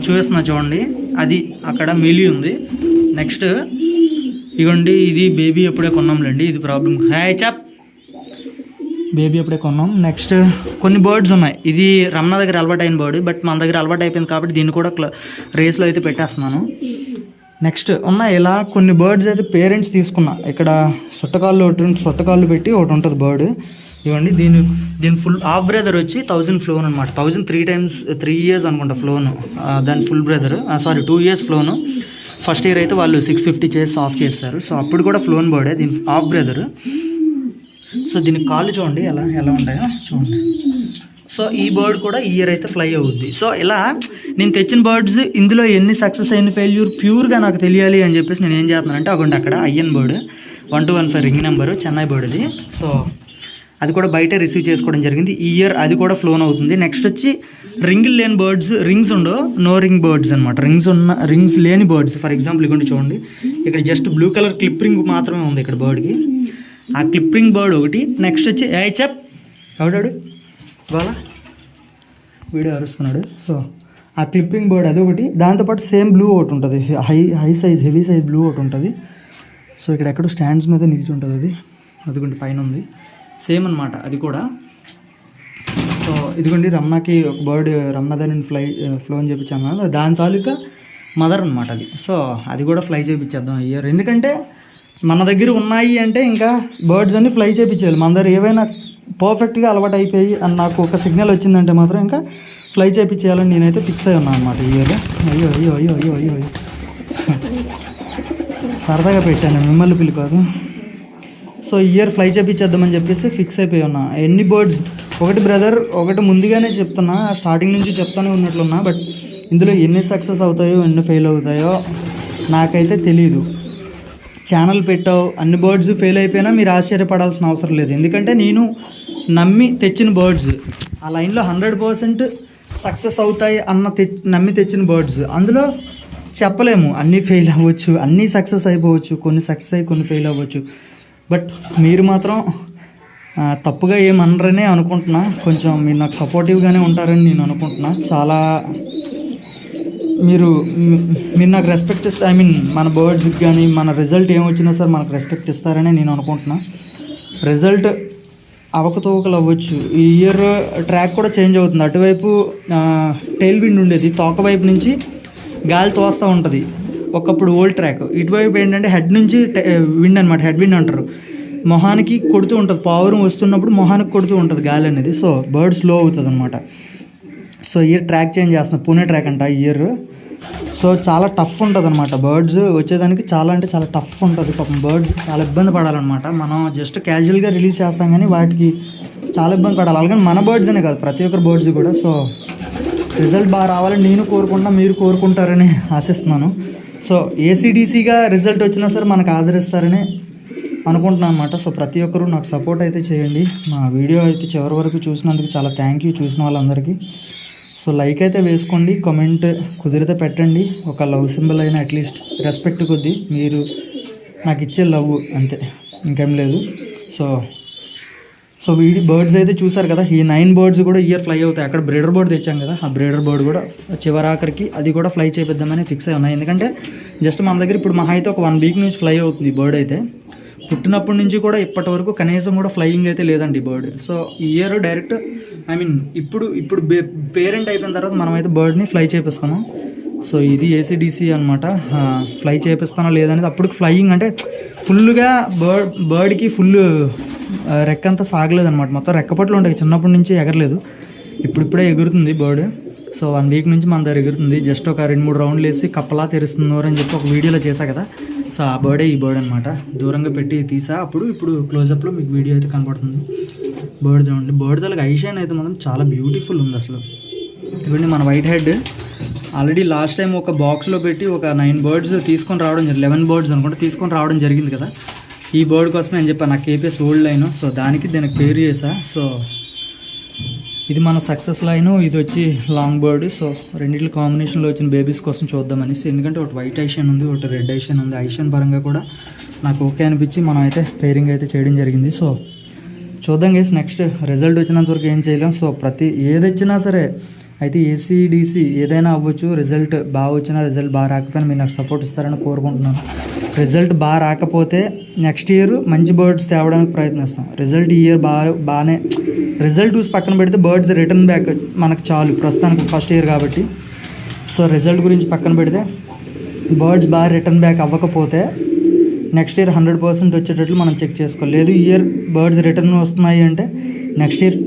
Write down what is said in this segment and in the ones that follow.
చూస్తున్నా చూడండి, అది అక్కడ మిలి ఉంది. నెక్స్ట్ ఇగోండి, ఇది బేబీ ఎప్పుడే కొన్నాంలేండి, ఇది ప్రాబ్లం. హాయ్ చాప్, బేబీ ఎప్పుడే కొన్నాం. నెక్స్ట్ కొన్ని బర్డ్స్ ఉన్నాయి. ఇది రమణ దగ్గర అలవాటు అయిన బర్డ్, బట్ మన దగ్గర అలవాటు అయిపోయింది కాబట్టి దీన్ని కూడా రేస్లో అయితే పెట్టేస్తున్నాను. నెక్స్ట్ ఉన్నాయి ఇలా కొన్ని బర్డ్స్ అయితే పేరెంట్స్ తీసుకున్నా. ఇక్కడ సొట్టకాళ్ళు పెట్టి ఒకటి ఉంటుంది బర్డ్. ఇవ్వండి, దీని ఫుల్ హాఫ్ బ్రదర్ వచ్చి 1000 ఫ్లోన్ అనమాట. 1000 3 years అనుకుంటా ఫ్లోన్. దాని ఫుల్ బ్రదర్ 2 years ఫ్లోను. ఫస్ట్ ఇయర్ అయితే వాళ్ళు 650 చేసి ఆఫ్ చేస్తారు. సో అప్పుడు కూడా ఫ్లోన్ బర్డే, దీని హాఫ్ బ్రదర్. సో దీనికి కాళ్ళు చూడండి ఎలా ఉంటాయో చూడండి. సో ఈ బర్డ్ కూడా ఈ ఇయర్ అయితే ఫ్లై అవుద్ది. సో ఇలా నేను తెచ్చిన బర్డ్స్ ఇందులో ఎన్ని సక్సెస్ అయిన ఫెయిల్యూర్ ప్యూర్గా నాకు తెలియాలి అని చెప్పేసి నేను ఏం చేస్తున్నానంటే, అక్కడ అక్కడ IN bird 1215 ring number, Chennai bird అది. సో అది కూడా బయట రిసీవ్ చేసుకోవడం జరిగింది. ఈ ఇయర్ అది కూడా ఫ్లోన్ అవుతుంది. నెక్స్ట్ వచ్చి రింగులు లేని బర్డ్స్, రింగ్స్ ఉండో నో రింగ్ బర్డ్స్ అనమాట. రింగ్స్ లేని బర్డ్స్. ఫర్ ఎగ్జాంపుల్ ఇవ్వండి చూడండి, ఇక్కడ just blue colour clip ring మాత్రమే ఉంది ఇక్కడ బర్డ్కి. ఆ క్లిప్ రింగ్ బర్డ్ ఒకటి. నెక్స్ట్ వచ్చి చెప్ ఎవడాడు ఇవాళ వీడియో అరుస్తున్నాడు. సో ఆ క్లిప్పింగ్ బర్డ్ అదొకటి. దాంతోపాటు సేమ్ బ్లూ ఒకటి ఉంటుంది, హెవీ సైజ్ బ్లూ ఒకటి ఉంటుంది. సో ఇక్కడ ఎక్కడో స్టాండ్స్ మీద నిలిచి ఉంటుంది అది, అదిగోండి పైన ఉంది, సేమ్ అనమాట అది కూడా. సో ఇదిగోండి రమణకి ఒక బర్డ్, రమణ దాన్ని ఫ్లో అని చేయించాను కదా, దాని తాలూకా మదర్ అనమాట అది. సో అది కూడా ఫ్లై చేయించేద్దాం ఈ ఇయర్. ఎందుకంటే మన దగ్గర ఉన్నాయి అంటే ఇంకా బర్డ్స్ అన్ని ఫ్లై చేయించాలి. మన దగ్గర ఏవైనా పర్ఫెక్ట్గా అలవాటు అయిపోయి అని నాకు ఒక సిగ్నల్ వచ్చిందంటే మాత్రం ఇంకా ఫ్లై చేయించేయాలని నేనైతే ఫిక్స్ అయి ఉన్నాను అనమాట ఈ ఇయర్. అయ్యో అయ్యో అయ్యో అయ్యో అయ్యో అయ్యో సరదాగా పెట్టాను, మిమ్మల్ని పిల్లి కాదు. సో ఈ ఇయర్ ఫ్లై చేయించేద్దామని చెప్పేసి ఫిక్స్ అయిపోయి ఉన్నా. ఎన్ని బర్డ్స్, ఒకటి బ్రదర్, ఒకటి ముందుగానే చెప్తున్నా, స్టార్టింగ్ నుంచి చెప్తానే ఉన్నట్లున్నా. బట్ ఇందులో ఎన్ని సక్సెస్ అవుతాయో ఎన్ని ఫెయిల్ అవుతాయో నాకైతే తెలీదు. ఛానల్ పెట్టావు, అన్ని బర్డ్స్ ఫెయిల్ అయిపోయినా మీరు ఆశ్చర్యపడాల్సిన అవసరం లేదు. ఎందుకంటే నేను నమ్మి తెచ్చిన బర్డ్స్ ఆ లైన్లో 100% సక్సెస్ అవుతాయి నమ్మి తెచ్చిన బర్డ్స్. అందులో చెప్పలేము, అన్నీ ఫెయిల్ అవ్వచ్చు, అన్నీ సక్సెస్ అయిపోవచ్చు, కొన్ని సక్సెస్ అయ్యి కొన్ని ఫెయిల్ అవ్వచ్చు. బట్ మీరు మాత్రం తప్పుగా ఏమనరనే అనుకుంటున్నా. కొంచెం మీరు నాకు సపోర్టివ్గానే ఉంటారని నేను అనుకుంటున్నా. చాలా మీరు నాకు రెస్పెక్ట్ ఇస్తే, మన బర్డ్స్కి కానీ మన రిజల్ట్ ఏమొచ్చినా సరే మనకు రెస్పెక్ట్ ఇస్తారని నేను అనుకుంటున్నా. రిజల్ట్ అవకతవకలు అవ్వచ్చు. ఈ ఇయర్ ట్రాక్ కూడా చేంజ్ అవుతుంది. అటువైపు టెయిల్ విండ్ ఉండేది, తోక వైపు నుంచి గాలి తోస్తూ ఉంటుంది ఒకప్పుడు ఓల్డ్ ట్రాక్. ఇటువైపు ఏంటంటే హెడ్ నుంచి విండ్ అనమాట, హెడ్ విండ్ అంటారు. మొహానికి కొడుతూ ఉంటుంది, పావురం వస్తున్నప్పుడు మొహానికి కొడుతూ ఉంటుంది గాలి అనేది. సో బర్డ్ స్లో అవుతుంది అనమాట. సో ఇయర్ ట్రాక్ చేంజ్ చేస్తున్నా, పూణే ట్రాక్ అంట ఈ ఇయర్. సో చాలా టఫ్ ఉంటుంది అనమాట, బర్డ్స్ వచ్చేదానికి చాలా అంటే చాలా టఫ్ ఉంటుంది. పాపం బర్డ్స్ చాలా ఇబ్బంది పడాలన్నమాట. మనం జస్ట్ క్యాజువల్గా రిలీజ్ చేస్తాం కానీ వాటికి చాలా ఇబ్బంది పడాలి. అలాగే మన బర్డ్స్ అనే కాదు, ప్రతి ఒక్కరి బర్డ్స్ కూడా. సో రిజల్ట్ బాగా రావాలని నేను కోరుకుంటున్నా, మీరు కోరుకుంటారని ఆశిస్తున్నాను. సో ఏసీడీసీగా రిజల్ట్ వచ్చినా సరే మనకు ఆదరిస్తారని అనుకుంటున్నాను అనమాట. సో ప్రతి ఒక్కరూ నాకు సపోర్ట్ అయితే చేయండి. మా వీడియో అయితే చివరి వరకు చూసినందుకు చాలా థ్యాంక్ యూ, చూసిన వాళ్ళందరికీ. సో లైక్ అయితే వేసుకోండి, కామెంట్ కుదిరితే పెట్టండి, ఒక లవ్ సింబల్ అయినా అట్లీస్ట్ రెస్పెక్ట్ కొద్దీ మీరు నాకు ఇచ్చే లవ్, అంతే, ఇంకేం లేదు. సో బర్డ్స్ అయితే చూసారు కదా, ఈ 9 బర్డ్స్ కూడా ఇయర్ ఫ్లై అవుతాయి. అక్కడ బ్రీడర్ బర్డ్ తెచ్చాం కదా, ఆ బ్రీడర్ బర్డ్ కూడా చివరాఖరికి అది కూడా ఫ్లై చేపిద్దామని ఫిక్స్ అయి ఉన్నాయి. ఎందుకంటే జస్ట్ మన దగ్గర ఇప్పుడు మహా అయితే ఒక 1 week నుంచి ఫ్లై అవుతుంది ఈ బర్డ్ అయితే. పుట్టినప్పటి నుంచి కూడా ఇప్పటి వరకు కనీసం కూడా ఫ్లయింగ్ అయితే లేదండి ఈ బర్డ్. సో ఈ ఇయర్ డైరెక్ట్ ఇప్పుడు పేరెంట్ అయిపోయిన తర్వాత మనమైతే బర్డ్ని ఫ్లై చేపిస్తాము. సో ఇది ఏసీడీసీ అనమాట. ఫ్లై చేపిస్తానా లేదనేది అప్పటికి ఫ్లయింగ్ అంటే ఫుల్గా బర్డ్కి ఫుల్ రెక్కంతా సాగలేదన్నమాట. మొత్తం రెక్కపట్లు ఉంటాయి, చిన్నప్పటి నుంచి ఎగరలేదు, ఇప్పుడిప్పుడే ఎగురుతుంది బర్డ్. సో 1 week నుంచి మన దగ్గర ఎగురుతుంది. జస్ట్ ఒక 2-3 రౌండ్లు వేసి కప్పలా తెరుస్తున్నారు అని చెప్పి ఒక వీడియోలో చేశా కదా. సో ఆ బర్డే ఈ బర్డ్ అనమాట. దూరంగా పెట్టి తీసా, ఇప్పుడు క్లోజప్లో మీకు వీడియో అయితే కనపడుతుంది. బర్డ్ చూడండి, బర్డ్ తలకి ఐషైన్ అయితే మాత్రం చాలా బ్యూటిఫుల్ ఉంది అసలు. ఇవన్నీ మన white head already last time ఒక బాక్స్లో పెట్టి ఒక 9 బర్డ్స్ తీసుకొని రావడం జరిగింది, 11 బర్డ్స్ అనుకుంటే తీసుకొని రావడం జరిగింది కదా. ఈ బర్డ్ కోసమే అని చెప్పి నాకు కేపీఎస్ ఓల్డ్ లైన్. సో దీనికి పేరు చేసా. సో ఇది మన సక్సెస్ లైన్, ఇది వచ్చి లాంగ్ బర్డ్. సో రెండింటి కాంబినేషన్లో వచ్చిన బేబీస్ కోసం చూద్దామనేసి. ఎందుకంటే ఒకటి వైట్ ఐషియన్ ఉంది, ఒకటి రెడ్ ఐషియన్ ఉంది. ఐషియన్ పరంగా కూడా నాకు ఓకే అనిపించి మనం అయితే పేరింగ్ అయితే చేయడం జరిగింది. సో చూద్దాం గైస్, నెక్స్ట్ రిజల్ట్ వచ్చినంత వరకు ఏం చేయలేం. సో ఏది వచ్చినా సరే అయితే ఏసీడీసీ ఏదైనా అవ్వచ్చు, రిజల్ట్ బాగా వచ్చినా రిజల్ట్ బాగా రాకపోయినా మీరు నాకు సపోర్ట్ ఇస్తారని కోరుకుంటున్నాను. రిజల్ట్ బాగా రాకపోతే నెక్స్ట్ ఇయర్ మంచి బర్డ్స్ తేవడానికి ప్రయత్నిస్తాం. రిజల్ట్ ఈ ఇయర్ బాగానే రిజల్ట్ చూసి పక్కన పెడితే బర్డ్స్ రిటర్న్ బ్యాక్ మనకు చాలు ప్రస్తుతానికి ఫస్ట్ ఇయర్ కాబట్టి. సో రిజల్ట్ గురించి పక్కన పెడితే బర్డ్స్ బాగా రిటర్న్ బ్యాక్ అవ్వకపోతే నెక్స్ట్ ఇయర్ 100% వచ్చేటట్లు మనం చెక్ చేసుకోవాలి. లేదు ఈ ఇయర్ బర్డ్స్ రిటర్న్ వస్తున్నాయి అంటే నెక్స్ట్ ఇయర్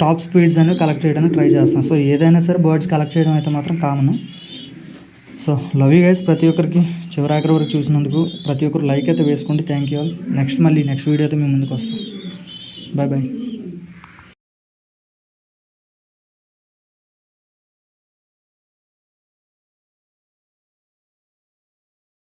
టాప్ స్పీడ్స్ అనేవి కలెక్ట్ చేయడానికి ట్రై చేస్తాం. సో ఏదైనా సరే బర్డ్స్ కలెక్ట్ చేయడం అయితే మాత్రం common. So love you guys. ప్రతి ఒక్కరికి చివరాఖరి వరకు చూసినందుకు ప్రతి ఒక్కరు లైక్ అయితే వేసుకోండి. Thank you all. నెక్స్ట్ వీడియోతో మేము ముందుకు వస్తాం. Bye bye.